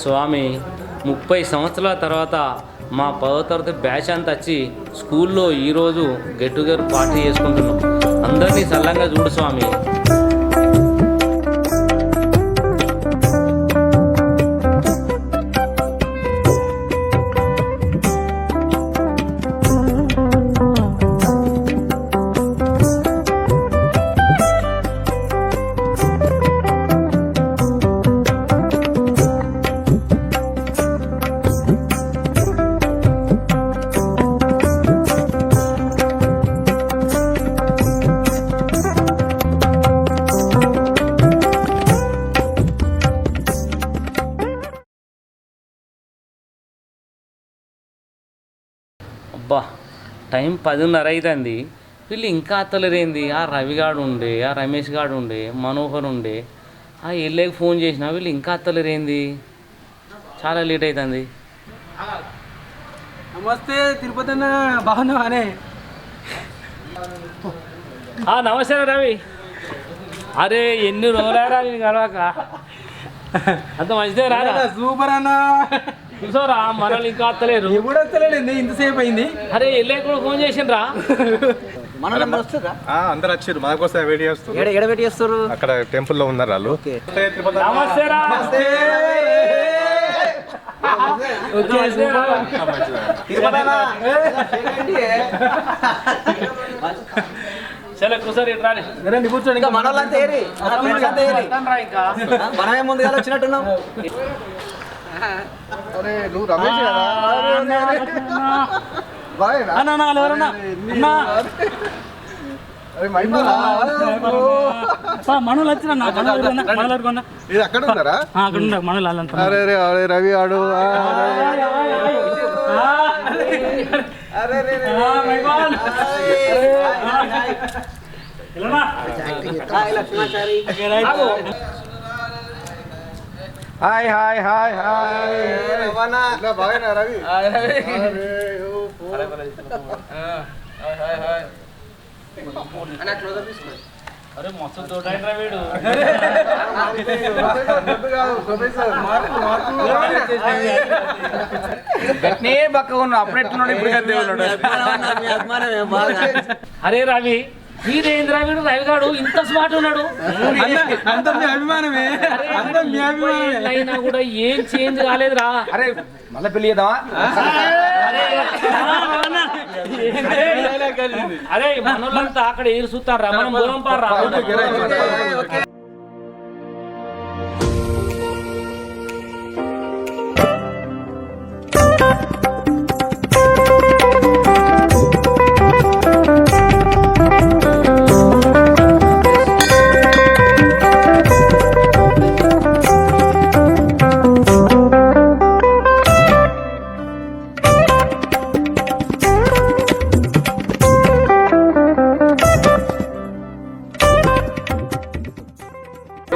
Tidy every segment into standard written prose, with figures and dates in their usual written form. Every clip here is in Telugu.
స్వామి 30 సంవత్సరాల తర్వాత మా 10వ తరగతి బ్యాచ్ అంతా వచ్చి స్కూల్లో ఈరోజు గెట్ టుగెదర్ పార్టీ చేసుకుంటున్నాం. అందరినీ సల్లంగా చూడు స్వామి. అబ్బా, టైం 10:30 అవుతుంది. వీళ్ళు ఇంకా అత్తలేరేంది? ఆ రవిగాడు ఉండే, ఆ రమేష్ గాడు ఉండే, మనోహర్ ఉండే, ఆ ఎల్లేకి ఫోన్ చేసినా వీళ్ళు ఇంకా అత్తలేరేంది? చాలా లేట్ అవుతుంది. నమస్తే తిరుపతి అన్న, బాగున్నావానే? నమస్తే రవి. అరే ఎన్ని రోజులారా నేను కలవాక. అంత మంచిదే రా. సూపర్ అన్న. చూసారా మనల్ని ఇంకా అత్తలేరు. ఎప్పుడు వస్తలేడు, ఇంతసేపు అయింది. అరే ఎల్లే కూడా ఫోన్ చేసిండ్రా. అందరు వచ్చారు, మా కోసం వెయిట్ చేస్తారు. ఎడ వెయిట్ చేస్తారు? అక్కడ టెంపుల్ లో ఉన్నారు వాళ్ళు. నమస్తే రా. సరే కూర్చోరు, రండి కూర్చోండి. ఇంకా మనోళ్ళంతా ఏరి, ఇంకా మనమే ముందుగా వచ్చినట్టున్నాం. అరే నువ్వు రమేష్ కదా? మనోళ్ళు వచ్చిన ఇది అక్కడ ఉన్నారా? అక్కడ ఉన్నారు మనోళ్ళు. అరే అరే రవి ఆడు. Hi hi hi hi. బాగా రవి. అరే మస్తు తోటైనరా వీడు. గట్నే పక్క ఉన్నా, అప్పుడు ఎట్టున్నాడు, ఇప్పుడు అరే రవి, వీరేంద్ర వీడు రవిగాడు ఇంత స్మార్ట్ ఉన్నాడు. అంత మీ అభిమానమే, అంత మీ అభిమానమే. అయినా కూడా ఏం చేంజ్ కాలేదురా. అరే మళ్ళీ పెళ్లి చేద్దామా? అరే మనోళ్ళంతా అక్కడ ఏరు చూస్తారా, మనం దూరం పారా.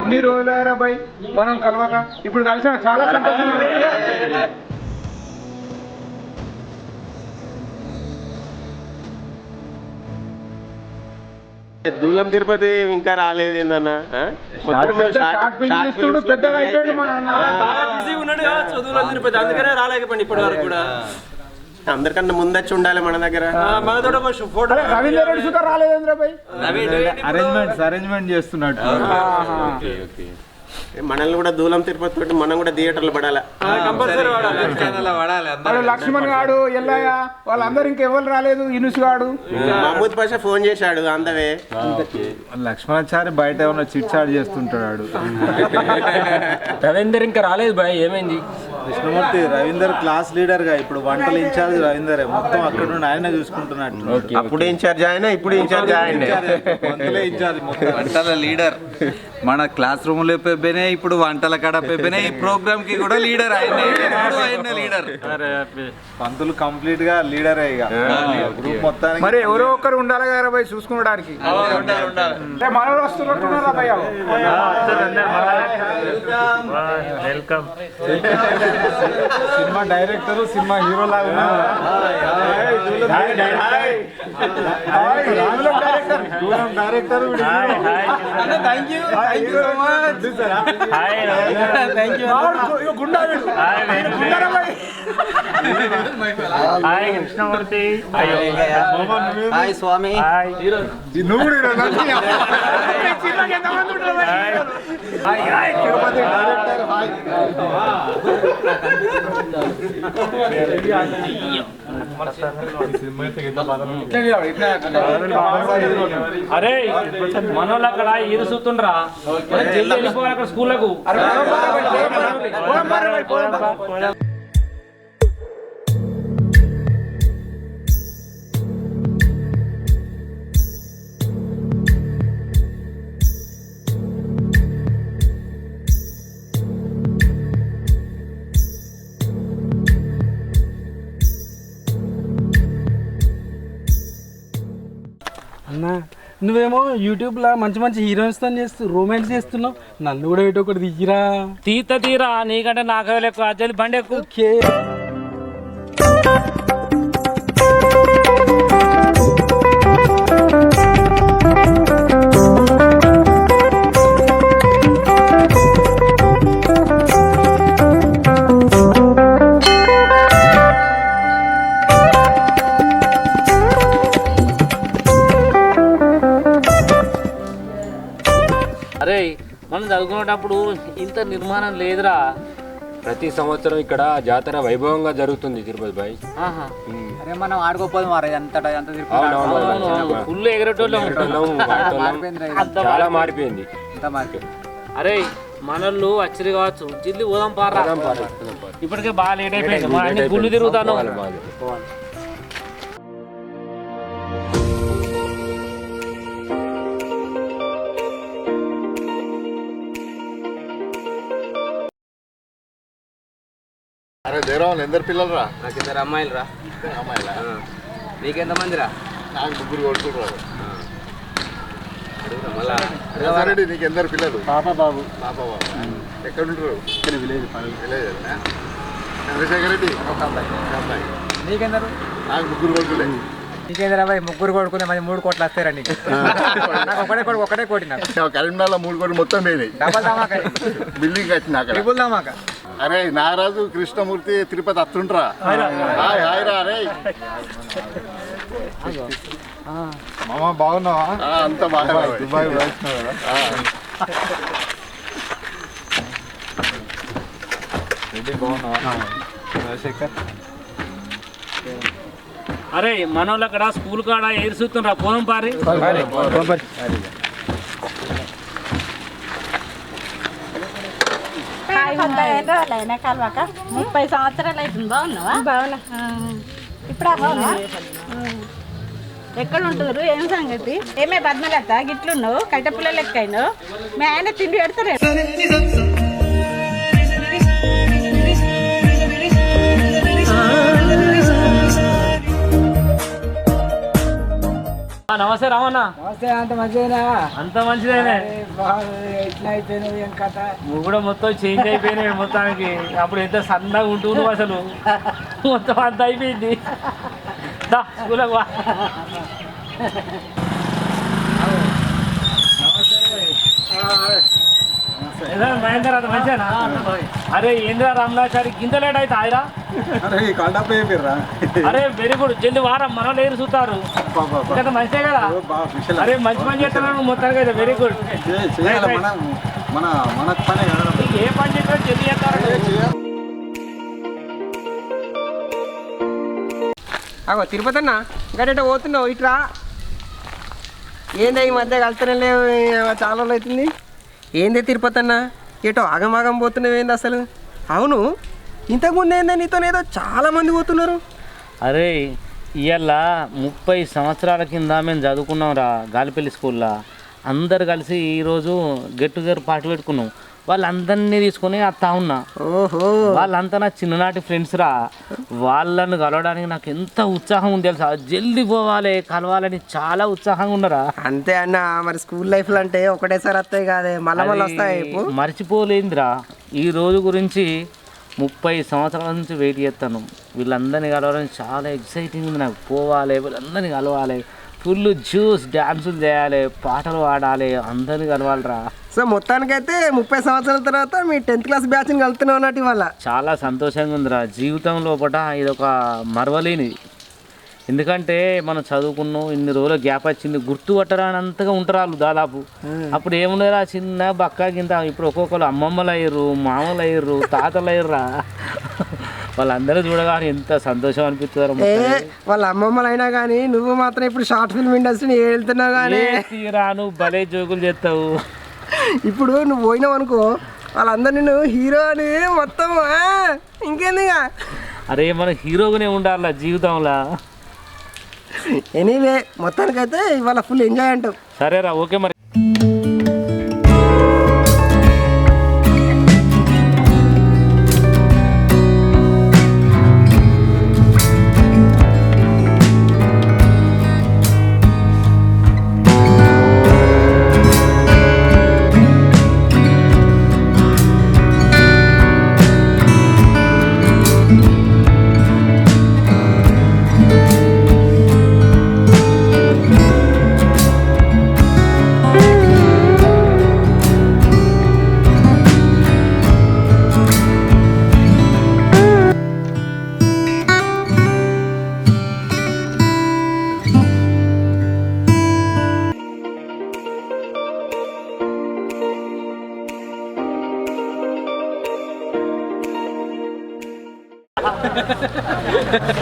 ఎన్ని రోజులారా బై మనం కలవక, ఇప్పుడు కలిసిన చాలా సంతోషం. దూలం తిరుపతి ఇంకా రాలేదు ఏందన్నా? పెద్దగా అయిపోయాడు మా అన్న. చదువులో తిరుపతి, అందుకనే రాలేకపోయింది ఇప్పటి వరకు కూడా. అందరికన్నా ముందచ్చి ఉండాలి మన దగ్గర. ఫోటో రవీంద్ర రెడ్డి సుధా రాలేదేంద్ర బై? అరేంజ్మెంట్ చేస్తున్నట్టు. మనల్ని కూడా దూలం తిరుపతి తోటి మనం కూడా థియేటర్లు పడాలి. లక్ష్మణ్ గాడు, ఎల్లయ్య వాళ్ళందరూ ఇంకెవరు రాలేదు. ఇనుసు గాడు, మహమూద్ పాషా ఫోన్ చేశాడు అందవే. లక్ష్మణాచారి బయట ఏమన్నా చిట్ చాట్ చేస్తుంటాడు. రవీందర్ ఇంకా రాలేదు బాయ్, ఏమైంది? కృష్ణమూర్తి రవీందర్ క్లాస్ లీడర్ గా, ఇప్పుడు వంటల ఇన్ఛార్జ్ రవీందరే. మొత్తం అక్కడ నుండి ఆయన చూసుకుంటున్నట్టు. అప్పుడు ఇన్ఛార్జ్ ఆయన, ఇప్పుడు ఇన్ఛార్జ్ ఆయన. వంటల లీడర్ మన క్లాస్ రూమ్ లో పెబ్బేనే, ఇప్పుడు వంటల కాడ పెబ్బేనే. ఈ ప్రోగ్రామ్ కి కూడా లీడర్ ఆయన లీడర్. పంతులు కంప్లీట్ గా లీడరే ఇక గ్రూప్ మొత్తానికి. మరి ఎవరో ఒకరు ఉండాలి కదా బై చూసుకునడానికి. మనోళ్ళు వస్తున్నట్టున్నారా భయ్యా? Welcome. Cinema director, cinema hero లాగా. Director thank you so much. Thank you. Krishnamurthy hi Swami. నువ్వు అరే మనోళ్ళు అక్కడ ఇరుసుతుండ్రా జల్దీ వెళ్ళిపోవాలి అక్కడ స్కూళ్ళకు. అన్నా నువ్వేమో యూట్యూబ్లో మంచి మంచి హీరోయిన్స్ తో రొమాన్స్ చేస్తున్నావు, నన్ను కూడా ఏటో ఒకటి దిగిరా. తీరా నీకంటే నాకు ఎక్కువ జల్ది బండి ఎక్కువ. ఓకే. అరే మనం చదువుకునేటప్పుడు ఇంత నిర్మాణం లేదురా. ప్రతి సంవత్సరం ఇక్కడ జాతర వైభవంగా జరుగుతుంది తిరుపతి బాయ్. అరే మనం ఆడుకోపోదు మరి అంతటా అంత ఫుల్ ఎగరటోళ్ళం. చాలా మారిపోయింది. అరే మనోళ్ళు అచ్చిరి కావచ్చు, జిల్లి పోదాం పారా. ఇప్పటికే బాగా లేట్ అయిపోయింది, మా అన్ని గుళ్ళు తిరుగుతాను. అరే దేరావు ఎందరు పిల్లలు రా? నాకు ఇద్దరు అమ్మాయిలు రా. నీకెంత మంది రా? నాకు ముగ్గురు కొడుకున్నారు. రెడ్డి నీకు ఎందరు పిల్లలు? పాప బాబు. ఎక్కడ ఉంటారు? విలేజ్. చంద్రశేఖర్ రెడ్డి ఒక అబ్బాయి. నీకెందరు? నాకు ముగ్గురు కొడుకులే. నీకేంద్రా బాయ్ ముగ్గురు కొడుకునే మరి 3 కోట్లు వస్తారా నీకు? నాకు ఒకటే కోటి నాకు. కరీంనగర్లో 3 కోట్లు మొత్తం పోయినాయి. డబల్ ధమాకా బిల్డింగ్ వచ్చింది అక్కడ. ట్రిపుల్ ధమాకా. అరే నారాజు కృష్ణమూర్తి తిరుపతి అత్తుండ్రా. హాయ్ రా. అరే మామ బాగున్నావా? అంత బాగా దుబాయ్ రెడ్డి బాగున్నావా? శేఖర్ అరే మనోళ్ళు అక్కడ స్కూల్ కాడ ఎదురుస్తుండ్రా, పోదాం పారి. కలవక 30 సంవత్సరాలు అవుతుంది. బాగున్నావా? బాగున్నా. ఇప్పుడు ఎక్కడ ఉంటున్నారు? ఏం సంగతి? ఏమే పద్మలత గిట్లున్నావు, కట్టెపుల్ల లెక్క అయినావు. మీ ఆయన తిండి పెడతారు. నమస్తే రామన్న. అంత మంచిదేనా? అంత మంచిదేనే. ఎట్లా అయిపోయినావు ఏం కథ? నువ్వు కూడా మొత్తం చేంజ్ అయిపోయినాయి మొత్తానికి. అప్పుడు ఎంత సన్నగా ఉంటున్నావు అసలు, మొత్తం అంత అయిపోయింది. స్కూల్కి వా. మహేందర్ అంత మంచిదేనా? అరే ఏంద్రా రామలాచారి గింత లేట్ అయితే ఆయరా? అరే వెరీ గుడ్, జల్ది వారం మనం లేరు చూస్తారు. మంచిదే కదా? అరే మంచి పని చేస్తున్నాను మొత్తానికి అయితే. Very good. ఏ పని చేసినా జల్ది చేస్తారు. అగో తిరుపతి అన్న గట్ట పోతున్నావు ఇట్లా. ఏంది ఈ మధ్య కలుతనే లేవు, చాలా రోజులు అవుతుంది. ఏందే తిరుపతి అన్న ఏటో ఆగమాగం పోతున్నావు ఏంది అసలు? అవును ఇంతకుముందు ఏందా నీతోనేదో చాలామంది పోతున్నారు. అరే ఇవాళ 30 సంవత్సరాల కింద మేము చదువుకున్నాం రా గాలిపల్లి స్కూల్లో. అందరు కలిసి ఈరోజు గెట్ టుగెదర్ పార్టీ పెట్టుకున్నాం. వాళ్ళందరినీ తీసుకొని వస్తా ఉన్నా. ఓహో, వాళ్ళంతా నా చిన్ననాటి ఫ్రెండ్స్ రా. వాళ్ళను కలవడానికి నాకు ఎంత ఉత్సాహం ఉంది తెలుసా. జల్దీ పోవాలి, కలవాలని చాలా ఉత్సాహంగా ఉన్నారా. అంతే అన్న, మరి స్కూల్ లైఫ్లో అంటే ఒకటేసారి వస్తాయి కాదే, మళ్ళీ వస్తాయి. మర్చిపోలేదురా. ఈ రోజు గురించి 30 సంవత్సరాల నుంచి వెయిట్ చేస్తాను. వీళ్ళందరినీ కలవాలని చాలా ఎక్సైటింగ్ ఉంది నాకు. పోవాలి, వీళ్ళందరినీ కలవాలి. ఫుల్ జ్యూస్ డ్యాన్సులు చేయాలి, పాటలు పాడాలి, అందరిని కలవాలరా. సో మొత్తానికైతే 30 సంవత్సరాల తర్వాత మీ 10th క్లాస్ బ్యాచ్ని కలుతున్నావు అన్నట్టు ఇవాళ. చాలా సంతోషంగా ఉందిరా. జీవితం లోపల ఇదొక మరవలేనిది. ఎందుకంటే మనం చదువుకున్నాం, ఇన్ని రోజులు గ్యాప్ వచ్చింది, గుర్తుపట్టరానంతగా ఉంటారు వాళ్ళు దాదాపు. అప్పుడు ఏమున్నారా చిన్న బక్క కింద. ఇప్పుడు ఒక్కొక్కరు అమ్మమ్మలు అయ్యారు, మామలు అయ్యారు, తాతలు అయ్యారా. వాళ్ళందరూ చూడగానే ఎంత సంతోషం అనిపిస్తుందో. వాళ్ళ అమ్మమ్మలు అయినా కానీ నువ్వు మాత్రం ఇప్పుడు షార్ట్ ఫిల్మ్ ఇండస్ట్రీని వెళ్తున్నావు కానీ తీరా నువ్వు భలే జోకులు చేస్తావు. ఇప్పుడు నువ్వు పోయినావు అనుకో వాళ్ళందరూ నిన్ను హీరో అని మొత్తం ఇంకేంది. అరే మనం హీరోగానే ఉండాలి జీవితంలో. ఎనీవే మొత్తానికైతే ఇవాళ ఫుల్ ఎంజాయ్ అంటావు. సరేరా, ఓకే మరి.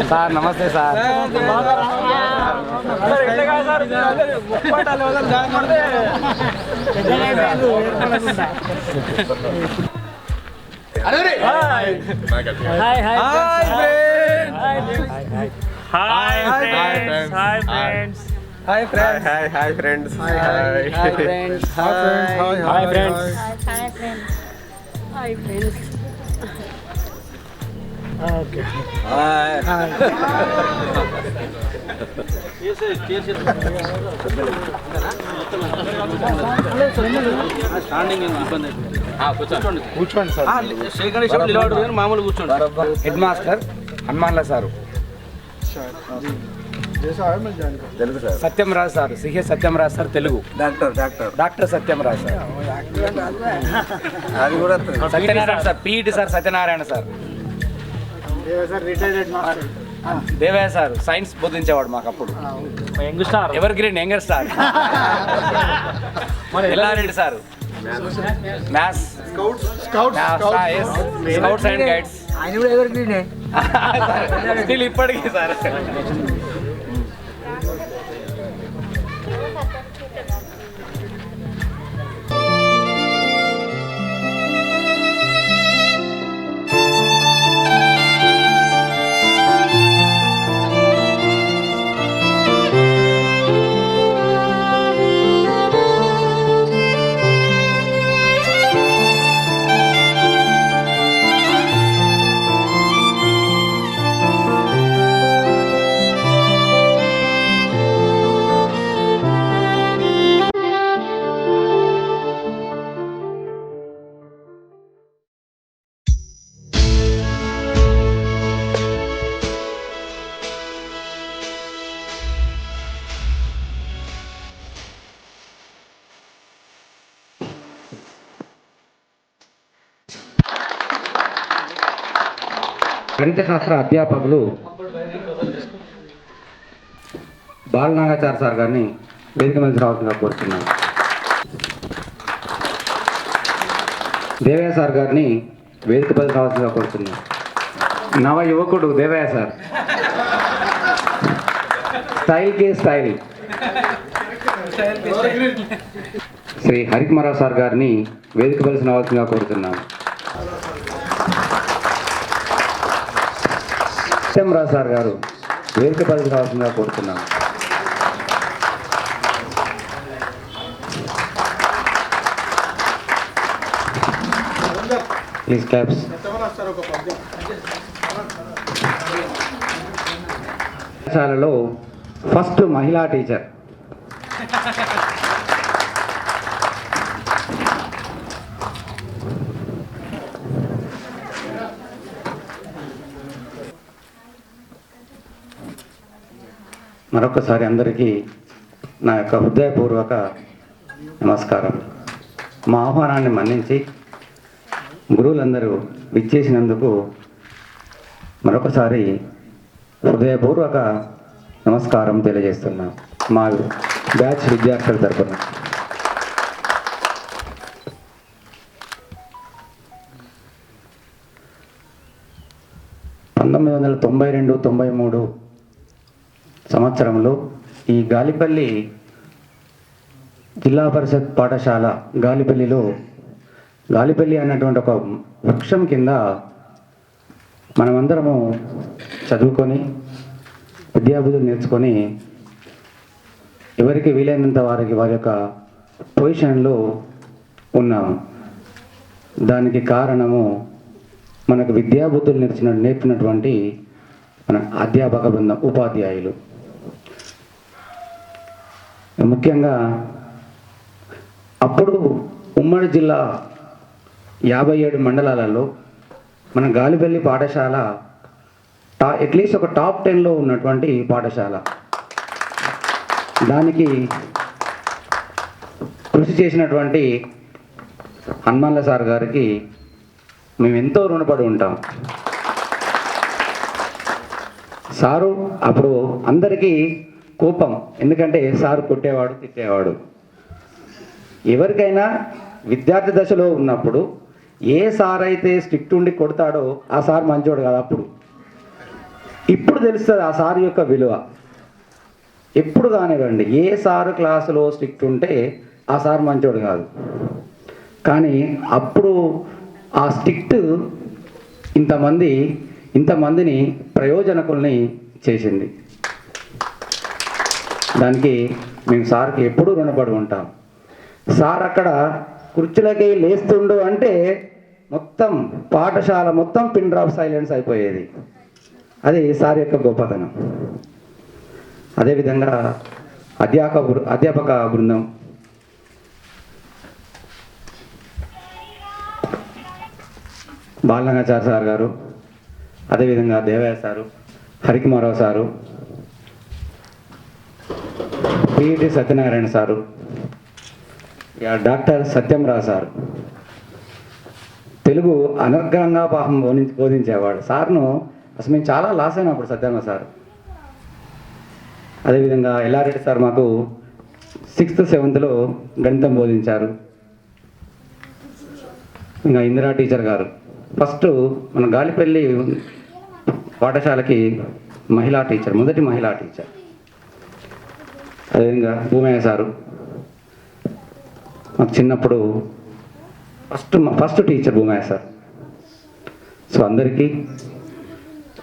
సార్ నమస్తే సార్. కూర్చోండి సార్. మామూలు కూర్చోండి. హెడ్ మాస్టర్ హనుమాన్ల సారు, సత్యం రాజ్ సార్, సిహె Satyam Raj sir Telugu, doctor Satyam Raj sir, Satyanarayana sir, PET sir Satyanarayana sir, Devaiah sir science బోధించేవాడు మాకు అప్పుడు. Young star, evergreen younger star. Ellareddy sir maths, scouts and guides. ఆయన కూడా ఎవరు గ్రీనే స్టిల్ ఇప్పటికీ సార్. గణిత శాస్త్ర అధ్యాపకులు బాలనాగాచార్య సార్ గారిని వేదిక మీద రావాల్సిందిగా కోరుతున్నాను. దేవయ్య సార్ గారిని వేదిక మీద రావాల్సిందిగా కోరుతున్నాను. నవ యువకుడు దేవయ్య సార్, స్టైల్కి స్టైల్. శ్రీ హరికుమారావు సార్ గారిని వేదిక మీద రావాల్సిందిగా కోరుతున్నాను. సత్యం రాజ్ సార్ గారు వేదిక పదవి రావాల్సిందిగా కోరుతున్నాను. Please claps. పాఠశాలలో ఫస్ట్ మహిళా టీచర్. మరొకసారి అందరికీ నా యొక్క హృదయపూర్వక నమస్కారం. మా ఆహ్వానాన్ని మన్నించి గురువులందరూ విచ్చేసినందుకు మరొకసారి హృదయపూర్వక నమస్కారం తెలియజేస్తున్నాం మా బ్యాచ్ విద్యార్థుల తరపున. (1992-93) సంవత్సరంలో ఈ గాలిపల్లి జిల్లా పరిషత్ పాఠశాల గాలిపల్లిలో గాలిపల్లి అన్నటువంటి ఒక వృక్షం కింద మనమందరము చదువుకొని విద్యాబుద్ధులు నేర్చుకొని ఎవరికి వీలైనంత వారి యొక్క పొజిషన్లో ఉన్నాము. దానికి కారణము మనకు విద్యాబుద్ధులు నేర్పినటువంటి మన అధ్యాపక బృందం, ఉపాధ్యాయులు. ముఖ్యంగా అప్పుడు ఉమ్మడి జిల్లా 57 మండలాలలో మన గాలిపల్లి పాఠశాల అట్లీస్ట్ ఒక టాప్ 10లో ఉన్నటువంటి పాఠశాల. దానికి కృషి చేసినటువంటి హనుమన్ల సార్ గారికి మేము ఎంతో రుణపడి ఉంటాం. సారు అప్పుడు అందరికీ కోపం, ఎందుకంటే సారు కొట్టేవాడు, తిట్టేవాడు. ఎవరికైనా విద్యార్థి దశలో ఉన్నప్పుడు ఏ సార్ అయితే స్ట్రిక్ట్ ఉండి కొడతాడో ఆ సార్ మంచోడు కాదు. అప్పుడు ఇప్పుడు తెలుస్తుంది ఆ సార్ యొక్క విలువ. ఎప్పుడు కానివ్వండి, ఏ సారు క్లాసులో స్ట్రిక్ట్ ఉంటే ఆ సార్ మంచోడు కాదు. కానీ అప్పుడు ఆ స్ట్రిక్ట్ ఇంతమందిని ప్రయోజనకుల్ని చేసింది. దానికి మేము సార్కి ఎప్పుడూ రుణపడి ఉంటాం. సార్ అక్కడ కుర్చీలకి లేస్తుండు అంటే మొత్తం పాఠశాల మొత్తం పిన్ డ్రాప్ సైలెన్స్ అయిపోయేది. అది సార్ యొక్క గొప్పతనం. అదేవిధంగా అధ్యాపక బృందం, బాలరంగాచార్య సార్ గారు, అదేవిధంగా Devaiah sir, Harikumararao sir, PET Satyanarayana sir, doctor Satyamrao sir Telugu అనర్గళంగా పాపం బోధించేవాడు. సార్ను అసలు మేము చాలా లాస్ అయినప్పుడు సత్యనారాయణ సార్. అదేవిధంగా ఎల్లారెడ్డి సార్ మాకు 6th 7thలో గణితం బోధించారు. ఇంకా ఇందిరా టీచర్ గారు ఫస్ట్ మన గాలిపల్లి పాఠశాలకి మహిళా టీచర్, మొదటి మహిళా టీచర్. అదేవిధంగా భూమయ్య సారు మాకు చిన్నప్పుడు first teacher Bhoomaiah sir. So అందరికీ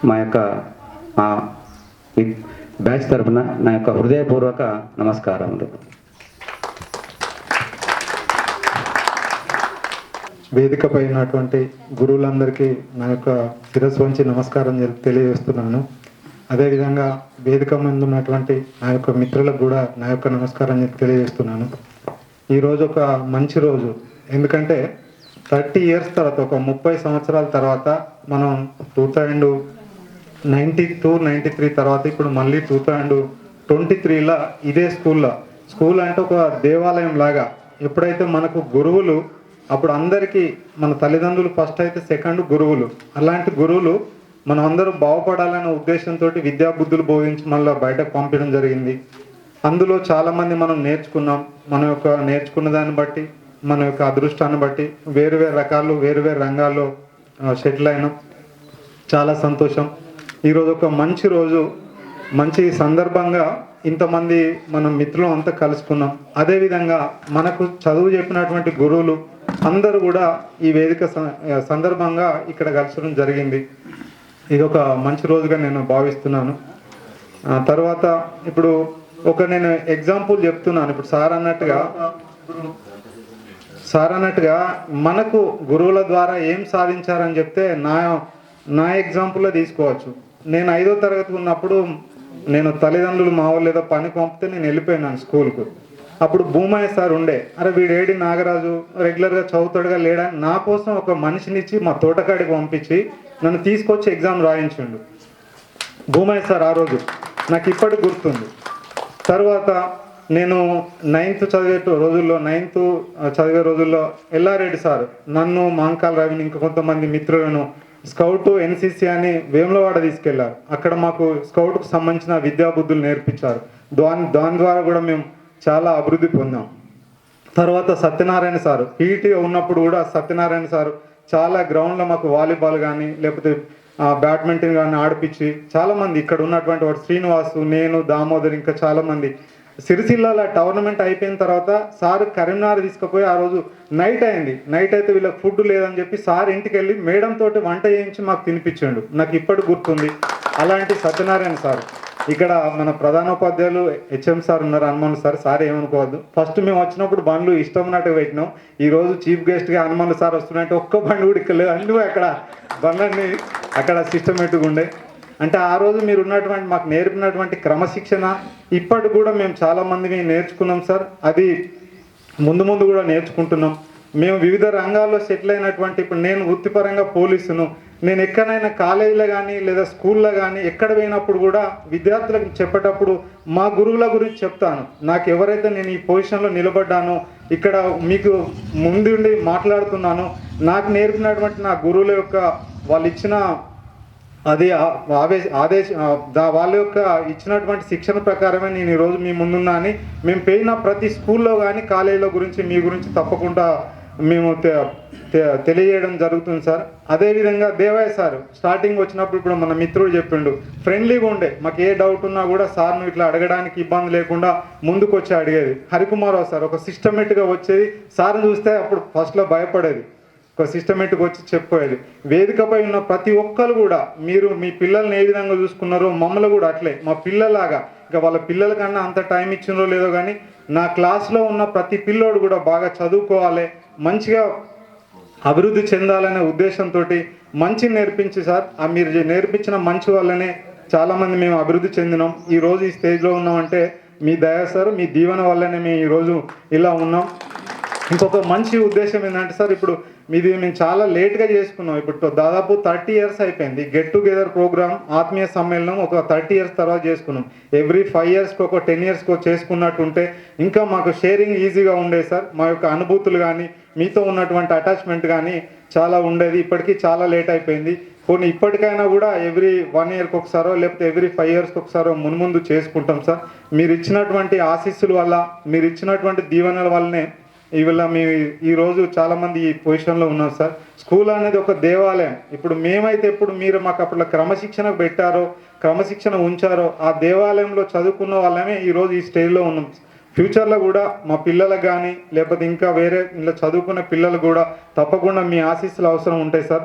మా బ్యాచ్ తరఫున నా యొక్క హృదయపూర్వక నమస్కారములు. వేదికపై ఉన్నటువంటి గురువులందరికీ నా యొక్క శిరస్సు వంచి నమస్కారం తెలియజేస్తున్నాను. అదేవిధంగా వేదిక ముందు ఉన్నటువంటి నా యొక్క మిత్రులకు కూడా నా యొక్క నమస్కారం తెలియజేస్తున్నాను. ఈరోజు ఒక మంచి రోజు, ఎందుకంటే 30 years తర్వాత, ఒక 30 సంవత్సరాల తర్వాత మనం 2092-93 తర్వాత ఇప్పుడు మళ్ళీ 2023లో ఇదే స్కూల్ అంటే ఒక దేవాలయం లాగా. ఎప్పుడైతే మనకు గురువులు, అప్పుడు అందరికీ మన తల్లిదండ్రులు ఫస్ట్ అయితే, సెకండ్ గురువులు. అలాంటి గురువులు మనం అందరూ బాగుపడాలనే ఉద్దేశంతో విద్యాబుద్ధులు బోధించి మళ్ళీ బయటకు పంపించడం జరిగింది. అందులో చాలామంది మనం నేర్చుకున్నాం. మన యొక్క నేర్చుకున్న దాన్ని బట్టి, మన యొక్క అదృష్టాన్ని బట్టి వేరు రంగాల్లో సెటిల్ అయినాం. చాలా సంతోషం. ఈరోజు ఒక మంచి రోజు, మంచి సందర్భంగా ఇంతమంది మన మిత్రులు అంతా కలుసుకున్నాం. అదేవిధంగా మనకు చదువు చెప్పినటువంటి గురువులు అందరూ కూడా ఈ వేదిక సందర్భంగా ఇక్కడ కలసడం జరిగింది. ఇది ఒక మంచి రోజుగా నేను భావిస్తున్నాను. తర్వాత ఇప్పుడు నేను ఎగ్జాంపుల్ చెప్తున్నాను. ఇప్పుడు సార్ అన్నట్టుగా మనకు గురువుల ద్వారా ఏం సాధించారని చెప్తే నా ఎగ్జాంపుల్లో తీసుకోవచ్చు. నేను 5వ తరగతి ఉన్నప్పుడు నేను తల్లిదండ్రులు మా వాళ్ళు ఏదో పని పంపితే నేను వెళ్ళిపోయినాను స్కూల్కు. అప్పుడు భూమయ్య సార్ ఉండే, అరే వీడేడి నాగరాజు రెగ్యులర్గా చదువుతాడుగా లేడా, నా కోసం ఒక మనిషినిచ్చి మా తోటకాడికి పంపించి నన్ను తీసుకొచ్చి ఎగ్జామ్ రాయించిండు భూమయ్య సార్. ఆ రోజు నాకు ఇప్పటికి గుర్తుంది. తర్వాత నేను నైన్త్ చదివే రోజుల్లో ఎల్లారెడ్డి సార్ నన్ను మాంకాల రవిని ఇంకా కొంతమంది మిత్రులను స్కౌట్ ఎన్సీసీ అని వేములవాడ తీసుకెళ్లారు. అక్కడ మాకు స్కౌట్కు సంబంధించిన విద్యాబుద్ధులు నేర్పించారు. దాని ద్వారా కూడా మేము చాలా అభివృద్ధి పొందాం. తర్వాత సత్యనారాయణ సారు పీటీ ఉన్నప్పుడు కూడా సత్యనారాయణ సారు చాలా గ్రౌండ్లో మాకు వాలీబాల్ కానీ లేకపోతే బ్యాడ్మింటన్ కానీ ఆడిపించి చాలామంది ఇక్కడ ఉన్నటువంటి వాడు శ్రీనివాసు, నేను, దామోదర్ ఇంకా చాలామంది సిరిసిల్లాల టోర్నమెంట్ అయిపోయిన తర్వాత సార్ కరీంనగర్ తీసుకుపోయి ఆ రోజు నైట్ అయితే వీళ్ళకి ఫుడ్ లేదని చెప్పి సార్ ఇంటికి వెళ్ళి మేడం తోటి వంట చేయించి మాకు తినిపించాడు. నాకు ఇప్పటికి గుర్తుంది. అలాంటి సత్యనారాయణ సార్. ఇక్కడ మన ప్రధానోపాధ్యాయులు హెచ్ఎం సార్ ఉన్నారు, హనుమాన్ సార్ ఏమనుకోవద్దు. ఫస్ట్ మేము వచ్చినప్పుడు బండ్లు ఇష్టం ఉన్నట్టు పెట్టినాం. ఈరోజు చీఫ్ గెస్ట్గా హనుమాన్ సార్ వస్తున్నట్టు ఒక్క బండి కూడా ఇక్కడ లేదు. అన్నీ అక్కడ బండ్లన్నీ అక్కడ సిస్టమేటిక్గా ఉండే. అంటే ఆ రోజు మీరు ఉన్నటువంటి మాకు నేర్పినటువంటి క్రమశిక్షణ ఇప్పటికి కూడా మేము చాలామంది నేర్చుకున్నాం సార్. అది ముందు కూడా నేర్చుకుంటున్నాం. మేము వివిధ రంగాల్లో సెటిల్ అయినటువంటి ఇప్పుడు నేను వృత్తిపరంగా పోలీసును. నేను ఎక్కడైనా కాలేజీలో కానీ లేదా స్కూల్లో కానీ ఎక్కడ పోయినప్పుడు కూడా విద్యార్థులకు చెప్పేటప్పుడు మా గురువుల గురించి చెప్తాను. నాకు ఎవరైతే నేను ఈ పొజిషన్లో నిలబడ్డానో ఇక్కడ మీకు ముందుండి మాట్లాడుతున్నానో నాకు నేర్పినటువంటి నా గురువుల యొక్క వాళ్ళు ఇచ్చిన అది వాళ్ళ యొక్క ఇచ్చినటువంటి శిక్షణ ప్రకారమే నేను ఈరోజు మీ ముందున్నా అని మేము పోయిన ప్రతి స్కూల్లో కానీ కాలేజీలో గురించి మీ గురించి తప్పకుండా మేము తెలియజేయడం జరుగుతుంది సార్. అదేవిధంగా దేవయ్య సార్ స్టార్టింగ్ వచ్చినప్పుడు ఇప్పుడు మన మిత్రుడు చెప్పిండు ఫ్రెండ్లీగా ఉండే. మాకు ఏ డౌట్ ఉన్నా కూడా సార్ను ఇట్లా అడగడానికి ఇబ్బంది లేకుండా ముందుకు వచ్చి అడిగేది. హరికుమారావు సార్ ఒక సిస్టమేటిక్గా వచ్చేది. సార్ని చూస్తే అప్పుడు ఫస్ట్లో భయపడేది, ఒక సిస్టమేటిక్ వచ్చి చెప్పేది. వేదికపై ఉన్న ప్రతి ఒక్కరు కూడా మీరు మీ పిల్లల్ని ఏ విధంగా చూసుకున్నారో మమ్మల్ని కూడా అట్లే మా పిల్లలాగా, ఇంకా వాళ్ళ పిల్లల కన్నా అంత టైం ఇచ్చినో లేదో కానీ నా క్లాస్లో ఉన్న ప్రతి పిల్లోడు కూడా బాగా చదువుకోవాలి, మంచిగా అభివృద్ధి చెందాలనే ఉద్దేశంతో మంచి నేర్పించి సార్ మీరు నేర్పించిన మంచి వల్లనే చాలామంది మేము అభివృద్ధి చెందినాం. ఈరోజు ఈ స్టేజ్లో ఉన్నామంటే మీ దయ సార్, మీ దీవెన వల్లనే మేము ఈరోజు ఇలా ఉన్నాం. ఇంకొక మంచి ఉద్దేశం ఏంటంటే సార్ ఇప్పుడు మీది మేము చాలా లేట్గా చేసుకున్నాం. ఇప్పుడు దాదాపు 30 years అయిపోయింది. గెట్ టుగెదర్ ప్రోగ్రామ్ ఆత్మీయ సమ్మేళనం ఒక 30 years తర్వాత చేసుకున్నాం. ఎవ్రీ 5 yearsకి ఒక 10 yearsకి చేసుకున్నట్టుంటే ఇంకా మాకు షేరింగ్ ఈజీగా ఉండేది సార్. మా యొక్క అనుభూతులు కానీ మీతో ఉన్నటువంటి అటాచ్మెంట్ కానీ చాలా ఉండేది. ఇప్పటికీ చాలా లేట్ అయిపోయింది. కొన్ని ఇప్పటికైనా కూడా ఎవ్రీ 1 yearకి ఒకసారో లేకపోతే ఎవ్రీ 5 yearsకి ఒకసారో మున్ముందు చేసుకుంటాం సార్. మీరు ఇచ్చినటువంటి ఆశీస్సుల వల్ల, మీరు ఇచ్చినటువంటి దీవెనల వల్లనే ఇవాళ మేము ఈరోజు చాలామంది ఈ పొజిషన్లో ఉన్నాం సార్. స్కూల్ అనేది ఒక దేవాలయం. ఇప్పుడు మేమైతే ఎప్పుడు మీరు మాకు అప్పట్లో క్రమశిక్షణ పెట్టారో, క్రమశిక్షణ ఉంచారో ఆ దేవాలయంలో చదువుకున్న వాళ్ళమే ఈరోజు ఈ స్టేజ్లో ఉన్నాం. ఫ్యూచర్లో కూడా మా పిల్లలకు కానీ లేకపోతే ఇంకా వేరే ఇలా చదువుకున్న పిల్లలు కూడా తప్పకుండా మీ ఆశీస్సులు అవసరం ఉంటాయి సార్.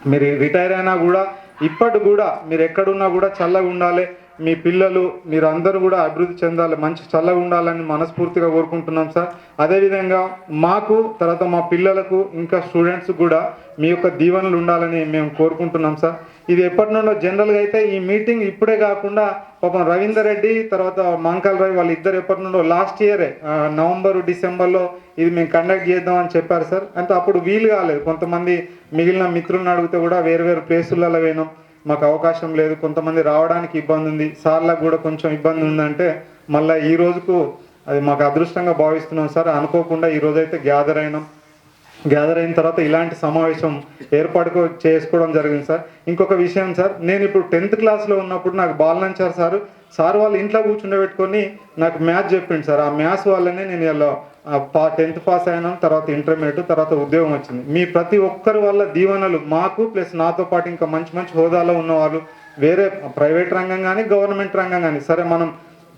మీరు రిటైర్ అయినా కూడా ఇప్పటి కూడా మీరు ఎక్కడున్నా కూడా చల్లగా ఉండాలి. మీ పిల్లలు మీరు అందరూ కూడా అభివృద్ధి చెందాలి, మంచి చల్లగా ఉండాలని మనస్ఫూర్తిగా కోరుకుంటున్నాం సార్. అదేవిధంగా మాకు తర్వాత మా పిల్లలకు ఇంకా స్టూడెంట్స్ కూడా మీ యొక్క దీవెనలు ఉండాలని మేము కోరుకుంటున్నాం సార్. ఇది ఎప్పటి నుండో జనరల్గా అయితే ఈ మీటింగ్ ఇప్పుడే కాకుండా పాపం రవీందర్ రెడ్డి తర్వాత మాంకాల రవి వాళ్ళిద్దరు ఎప్పటి నుండో లాస్ట్ ఇయరే నవంబర్ డిసెంబర్లో ఇది మేము కండక్ట్ చేద్దామని చెప్పారు సార్. అంటే అప్పుడు వీలు కాలేదు. కొంతమంది మిగిలిన మిత్రులను అడిగితే కూడా వేరు ప్లేసులలో పోయినాం, మాకు అవకాశం లేదు, కొంతమంది రావడానికి ఇబ్బంది ఉంది, సార్లకు కూడా కొంచెం ఇబ్బంది ఉందంటే మళ్ళీ ఈ రోజుకు అది మాకు అదృష్టంగా భావిస్తున్నాం సార్. అనుకోకుండా ఈరోజైతే గ్యాదర్ అయిన తర్వాత ఇలాంటి సమావేశం ఏర్పాటు చేసుకోవడం జరిగింది సార్. ఇంకొక విషయం సార్, నేను ఇప్పుడు 10th క్లాస్లో ఉన్నప్పుడు నాకు బాలనంచారు సార్ వాళ్ళ ఇంట్లో కూర్చుండబెట్టుకొని నాకు మ్యాథ్స్ చెప్పిండు సార్. ఆ మ్యాథ్స్ వల్లనే నేను ఇలా 10th పాస్ అయినాం, తర్వాత ఇంటర్మీడియట్, తర్వాత ఉద్యోగం వచ్చింది. మీ ప్రతి ఒక్కరి వల్ల దీవెనలు మాకు ప్లస్ నాతో పాటు ఇంకా మంచి హోదాలో ఉన్నవాళ్ళు వేరే ప్రైవేట్ రంగం కానీ గవర్నమెంట్ రంగం కానీ సరే మనం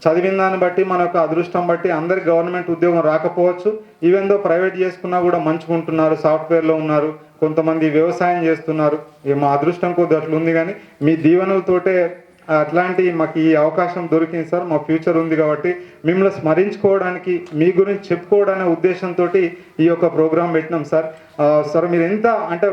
చదివిన దాన్ని బట్టి మన యొక్క అదృష్టం బట్టి అందరికి గవర్నమెంట్ ఉద్యోగం రాకపోవచ్చు. ఈవెన్ దో ప్రైవేట్ చేసుకున్నా కూడా మంచిగా ఉంటున్నారు, సాఫ్ట్వేర్లో ఉన్నారు, కొంతమంది వ్యవసాయం చేస్తున్నారు. మా అదృష్టం కొద్ది అట్లా ఉంది. కానీ మీ దీవెనలతోటే అట్లాంటి మాకు ఈ అవకాశం దొరికింది సార్. మా ఫ్యూచర్ ఉంది కాబట్టి మిమ్మల్ని స్మరించుకోవడానికి మీ గురించి చెప్పుకోవడనే ఉద్దేశంతో ఈ యొక్క ప్రోగ్రాం పెట్టినాం సార్. సార్ మీరు ఎంత అంటే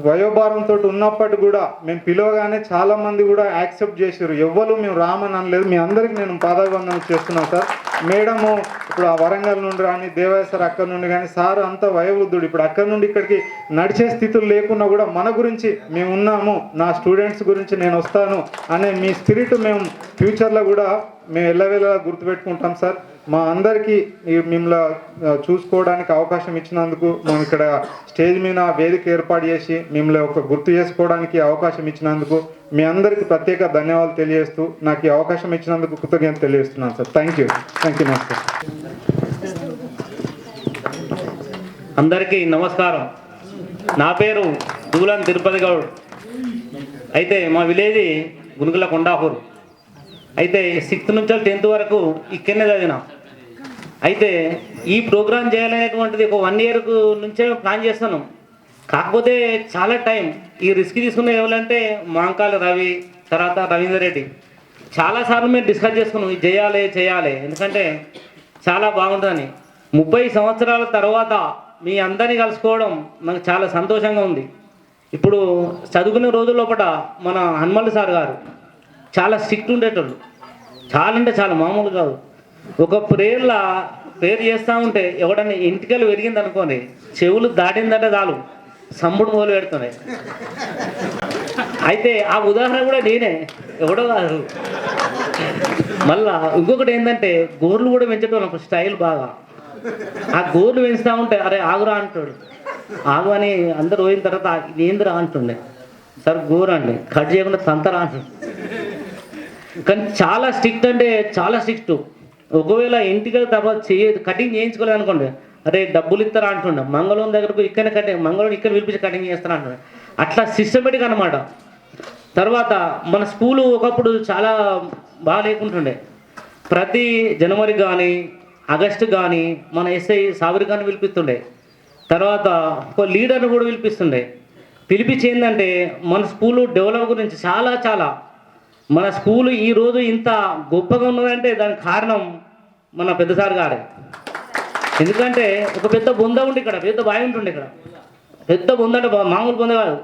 వయోభారంతో ఉన్నప్పటికీ కూడా మేము పిలవగానే చాలా మంది కూడా యాక్సెప్ట్ చేశారు. ఎవ్వరు మేము రామని అనలేదు. మీ అందరికి నేను పాదాభివందనం చేస్తున్నాను సార్. మేడము ఇప్పుడు ఆ వరంగల్ నుండి కానీ దేవయ్య సార్ అక్కడ నుండి కానీ సార్ అంతా వయోవృద్ధుడు. ఇప్పుడు అక్కడ నుండి ఇక్కడికి నడిచే స్థితులు లేకున్నా కూడా మన గురించి మేము ఉన్నాము, నా స్టూడెంట్స్ గురించి నేను వస్తాను అనే మీ స్పిరిట్ మేము ఫ్యూచర్లో కూడా మేము ఎల్లవేళ గుర్తుపెట్టుకుంటాం సార్. మా అందరికీ మిమ్మల్ని చూసుకోవడానికి అవకాశం ఇచ్చినందుకు, మేము ఇక్కడ స్టేజ్ మీద వేదిక ఏర్పాటు చేసి మిమ్మల్ని ఒక గుర్తు చేసుకోవడానికి అవకాశం ఇచ్చినందుకు మీ అందరికీ ప్రత్యేక ధన్యవాదాలు తెలియజేస్తూ నాకు ఈ అవకాశం ఇచ్చినందుకు కృతజ్ఞత తెలియజేస్తున్నాను సార్. థ్యాంక్ యూ నమస్తే. అందరికీ నమస్కారం. నా పేరు దూలం తిరుపతి గౌడ్. అయితే మా విలేజ్ గునుగుల కొండాపూర్. అయితే 6th నుంచి 10th వరకు ఇక్కడనే చదివినా. అయితే ఈ ప్రోగ్రాం చేయాలనేటువంటిది ఒక 1 year నుంచే ప్లాన్ చేస్తాను. కాకపోతే చాలా టైం ఈ రిస్క్ తీసుకునే ఎవరంటే మాంకాల రవి, తర్వాత రవీందర్ రెడ్డి. చాలాసార్లు మేము డిస్కస్ చేసుకున్నాం ఇది చేయాలి ఎందుకంటే చాలా బాగుంటుందని. 30 సంవత్సరాల తర్వాత మీ అందరినీ కలుసుకోవడం నాకు చాలా సంతోషంగా ఉంది. ఇప్పుడు చదువుకునే రోజుల్లోపట మన హనుమంతు సార్ గారు చాలా స్ట్రిక్ట్ ఉండేటోళ్ళు. చాలా అంటే చాలా మామూలు కాదు. ఒక ప్రేయర్ చేస్తూ ఉంటే ఎవడన్నా ఇంటికెళ్ళి పెరిగింది అనుకోండి, చెవులు దాటిందంటే చాలు సంబుడు మొదలు పెడుతున్నాయి. అయితే ఆ ఉదాహరణ కూడా నేనే, ఎవడో కాదు. మళ్ళా ఇంకొకటి ఏంటంటే గోర్లు కూడా పెంచడం ఒక స్టైల్ బాగా. ఆ గోర్లు పెంచుతూ ఉంటే అరే ఆగురా అంటాడు. ఆగు అని అందరు పోయిన తర్వాత ఏందిరా అంటుండే. సార్ గోరు అండి కట్ చేయకుండా తంతరా అంటుండే. కానీ చాలా స్ట్రిక్ట్ అంటే చాలా స్ట్రిక్ట్. ఒకవేళ ఇంటికి తర్వాత కటింగ్ చేయించుకోలేదు అనుకోండి, అరే డబ్బులు ఇస్తారా అంటుండే. మంగళం దగ్గరకు ఇక్కడనే మంగళం ఇక్కడ పిలిపించి కటింగ్ చేస్తారా అంటుండే. అట్లా సిస్టమేటిక్ అనమాట. తర్వాత మన స్కూలు ఒకప్పుడు చాలా బాగా లేకుంటుండే. ప్రతి జనవరి కానీ ఆగస్టు కానీ మన ఎస్ఐ సాబరి కానీ పిలిపిస్తుండే. తర్వాత ఒక లీడర్ని కూడా పిలిపిస్తుండే. పిలిపించి ఏంటంటే మన స్కూలు డెవలప్ గురించి చాలా మన స్కూలు ఈరోజు ఇంత గొప్పగా ఉన్నదంటే దానికి కారణం మన పెద్ద సార్ గారే. ఎందుకంటే ఒక పెద్ద బొంద ఉండి ఇక్కడ పెద్ద బావి ఉంటుండే. ఇక్కడ పెద్ద బొంద అంటే మామూలు బొంద కాదు,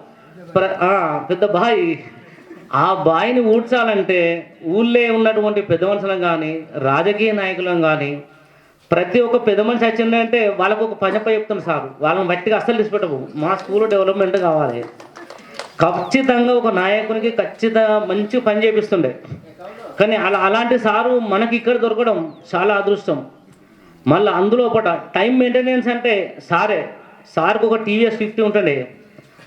పెద్ద బావి. ఆ బావిని ఊడ్చాలంటే ఊళ్ళో ఉన్నటువంటి పెద్ద మనుషులను కానీ రాజకీయ నాయకులను కానీ ప్రతి ఒక్క పెద్ద మనిషి వచ్చిందంటే వాళ్ళకు ఒక పనిపై చెప్తున్నారు సార్. వాళ్ళని బట్టిగా అస్సలు తీసుపెట్టవు. మా స్కూల్లో డెవలప్మెంట్ కావాలి, ఖచ్చితంగా ఒక నాయకునికి ఖచ్చితంగా మంచి పని చేపిస్తుండే. కానీ అలాంటి సారు మనకి ఇక్కడ దొరకడం చాలా అదృష్టం. మళ్ళీ అందులో ఒకట టైం మెయింటెనెన్స్ అంటే సార్కి ఒక టీవీఎస్ 50 ఉంటుండే.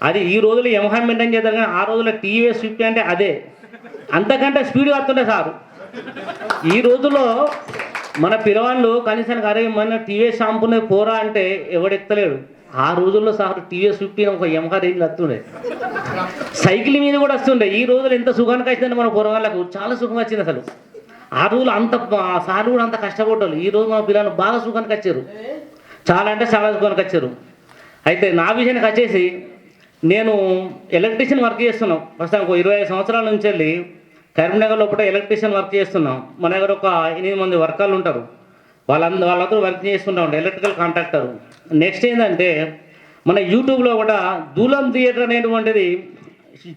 అది ఈ రోజుల్లో యమహా మెయింటైన్ చేస్తారు, కానీ ఆ రోజుల్లో టీవీఎస్ 50 అంటే అదే. అంతకంటే స్పీడ్ వస్తుండే సారు. ఈ రోజుల్లో మన పిల్లవాళ్ళు కనీసానికి అరే మన టీవీఎస్ షాంపూనే పోరా అంటే ఎవడెత్తలేడు. ఆ రోజుల్లో సార్ టీవీఎస్ 50 ఒక యమహా రేంజ్లో వస్తుండే. సైకిల్ మీద కూడా వస్తుండే. ఈ రోజులు ఎంత సుఖానికి వచ్చిందంటే మన పొరగాళ్ళకు చాలా సుఖం వచ్చింది అసలు. ఆ రోజులు అంత సార్ కూడా అంత కష్టపడ్డారు. ఈ రోజు మన పిల్లలు బాగా సుఖానికి వచ్చారు, చాలా అంటే చాలా సుఖానికి వచ్చారు. అయితే నా విషయానికి వచ్చేసి నేను ఎలక్ట్రీషియన్ వర్క్ చేస్తున్నాం. ప్రస్తుతం 25 సంవత్సరాల నుంచి వెళ్ళి కరీంనగర్ లోపల ఎలక్ట్రీషియన్ వర్క్ చేస్తున్నాం. మన దగ్గర ఒక 8 మంది వర్కర్లు ఉంటారు. వాళ్ళందరూ వర్క్ చేస్తుంటా ఉంటారు, ఎలక్ట్రికల్ కాంట్రాక్టర్. నెక్స్ట్ ఏంటంటే మన యూట్యూబ్లో కూడా దూలం థియేటర్ అనేటువంటిది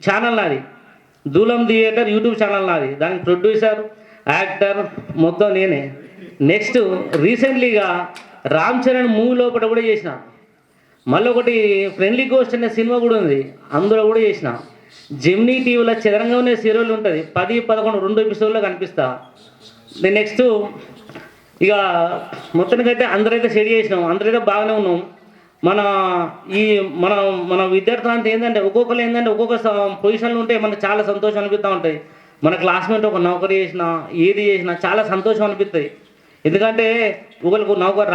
ఛానల్ నాది. దూలం థియేటర్ యూట్యూబ్ ఛానల్ నాది. దానికి ప్రొడ్యూసర్, యాక్టర్ మొత్తం నేనే. నెక్స్ట్ రీసెంట్లీగా రామ్ చరణ్ మూవీ లోపల కూడా చేసిన. మళ్ళీ ఒకటి ఫ్రెండ్లీ గోస్ట్ అనే సినిమా కూడా ఉంది, అందులో కూడా చేసిన. జెమినీ టీవీలో చదరంగా ఉండే సీరియల్ ఉంటుంది, 10, 11, 2 ఎపిసోడ్లో కనిపిస్తా. నెక్స్ట్ ఇక మొత్తానికైతే అందరైతే షేర్ చేసినాం, అందరైతే బాగానే ఉన్నాం. మన విద్యార్థులు అంతా ఏంటంటే ఒక్కొక్క పొజిషన్లు ఉంటే మనకు చాలా సంతోషం అనిపిస్తూ ఉంటాయి. మన క్లాస్మేట్ ఒక నౌకరీ చేసినా ఏది చేసినా చాలా సంతోషం అనిపిస్తుంది. ఎందుకంటే ఒకరికి నౌకరు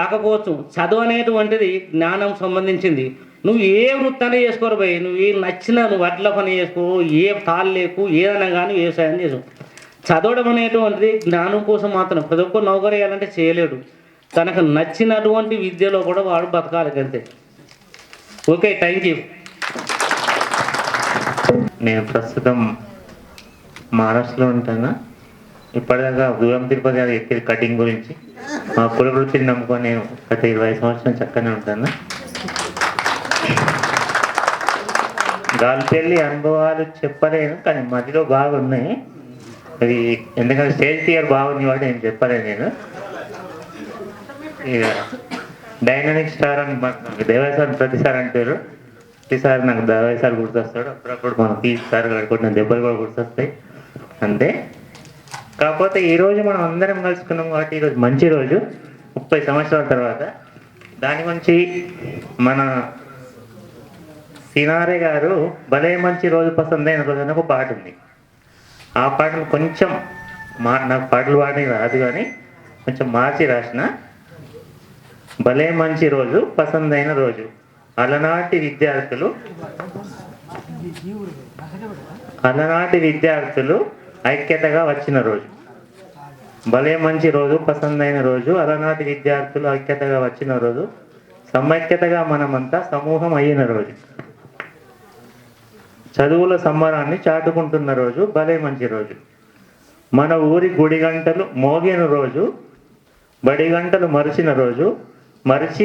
రాకపోవచ్చు. చదువు అనేటువంటిది జ్ఞానం సంబంధించింది. నువ్వు ఏ వృత్తాన్ని చేసుకోరు పోయి, నువ్వు ఏ నచ్చినా నువ్వు వడ్ల పని చేసుకో, ఏ తాళ్ళు లేకు, ఏదైనా కానీ వ్యవసాయం చేసు. చదవడం అనేటువంటిది జ్ఞానం కోసం మాత్రం. ప్రతి ఒక్క నౌకరీ చేయాలంటే చేయలేడు. తనకు నచ్చినటువంటి విద్యలో కూడా వాడు బతకాలి అంతే. Okay, thank you. నేను ప్రస్తుతం మహారాష్ట్రలో ఉంటాను. ఇప్పటిదాకా దూరం తిరుపతి గారు ఎక్కిన కటింగ్ గురించి మా కుల వృత్తిని నమ్ముకొని నేను గత 20 సంవత్సరం చక్కనే ఉంటాను. గాలిపల్లి అనుభవాలు చెప్పలేను, కానీ మధ్యలో బాగున్నాయి. అది ఎందుకంటే స్టేజ్ ఫియర్ బాగుంది కాబట్టి నేను చెప్పలేను. నేను ఇక డైనమిక్ స్టార్ అని దేవయ్య సార్ ప్రతిసారి అంటారు. ప్రతిసారి నాకు దేవయ్య సార్ గుర్తొస్తాడు. అప్పుడప్పుడు మన పీస్ సార్ కొట్టిన దెబ్బలు కూడా గుర్తొస్తాయి అంతే. కాకపోతే ఈరోజు మనం అందరం కలుసుకున్నాం కాబట్టి ఈరోజు మంచి రోజు, 30 సంవత్సరాల తర్వాత. దాని గురించి మన సినారే గారు భలే మంచి రోజు పసందైన రోజు అని ఒక పాట ఉంది. ఆ పాటను కొంచెం నాకు పాటలు పాడని రాదు కానీ కొంచెం మార్చి రాసిన. భలే మంచి రోజు పసందైన రోజు, అలనాటి విద్యార్థులు ఐక్యతగా వచ్చిన రోజు. భలే మంచి రోజు పసందైన రోజు, అలనాటి విద్యార్థులు ఐక్యతగా వచ్చిన రోజు, సమైక్యతగా మనమంతా సమూహం అయిన రోజు, చదువుల సంబరాన్ని చాటుకుంటున్న రోజు, భలే మంచి రోజు. మన ఊరి గుడి గంటలు మోగిన రోజు, బడి గంటలు మరిచిన రోజు, మరిచి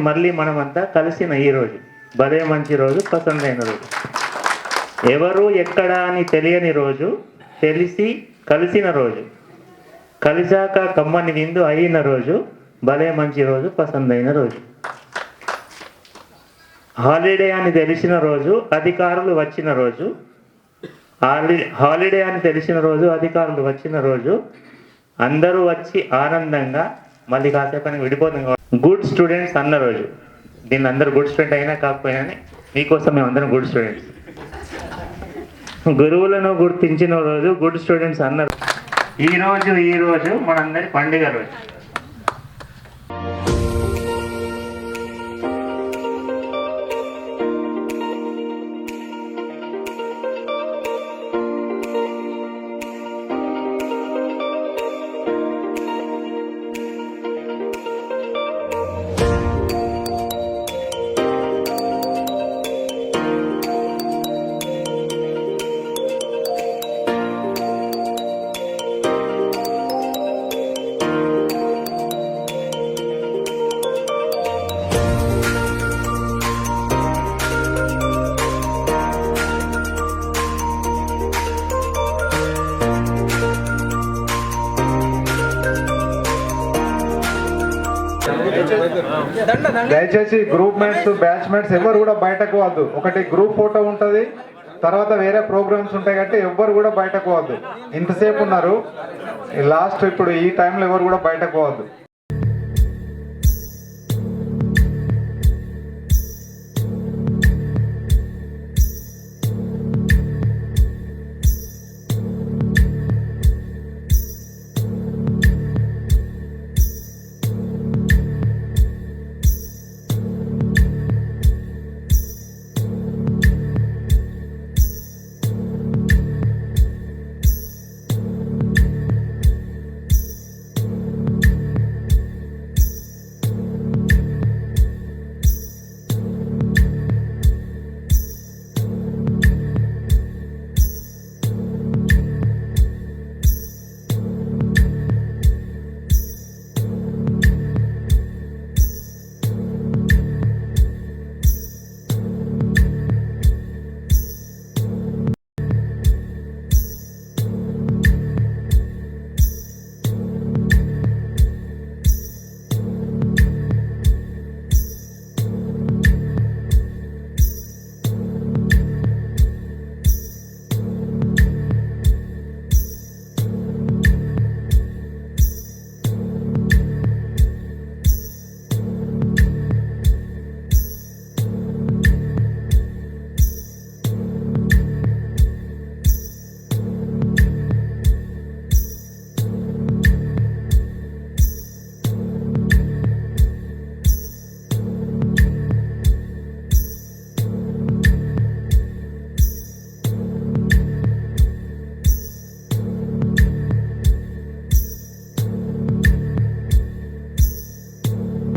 మళ్ళీ మనమంతా కలిసిన ఈ రోజు, భలే మంచి రోజు పసందైన రోజు. ఎవరు ఎక్కడ అని తెలియని రోజు, తెలిసి కలిసిన రోజు, కలిసాక కమ్మని విందు అయిన రోజు, భలే మంచి రోజు పసందైన రోజు. హాలిడే అని తెలిసిన రోజు, అధికారులు వచ్చిన రోజు, హాలిడే అని తెలిసిన రోజు, అధికారులు వచ్చిన రోజు, అందరూ వచ్చి ఆనందంగా మళ్ళీ కాసేపని విడిపోతాం. గుడ్ స్టూడెంట్స్ అన్న రోజు. దీన్ని అందరూ గుడ్ స్టూడెంట్ అయినా కాకపోయినా మీకోసం మేము అందరం గుడ్ స్టూడెంట్స్. గురువులను గుర్తించిన రోజు, గుడ్ స్టూడెంట్స్ అన్నారు. ఈ రోజు మనందరి పండుగ రోజు. దయచేసి గ్రూప్ మేట్స్, బ్యాచ్ మేట్స్ ఎవరు కూడా బయటకు వద్దు. ఒకటి గ్రూప్ ఫోటో ఉంటుంది, తర్వాత వేరే ప్రోగ్రామ్స్ ఉంటాయి కాబట్టి ఎవ్వరు కూడా బయటకు వద్దు. ఇంతసేపు ఉన్నారు, లాస్ట్ ఇప్పుడు ఈ టైంలో ఎవరు కూడా బయటకు వద్దు.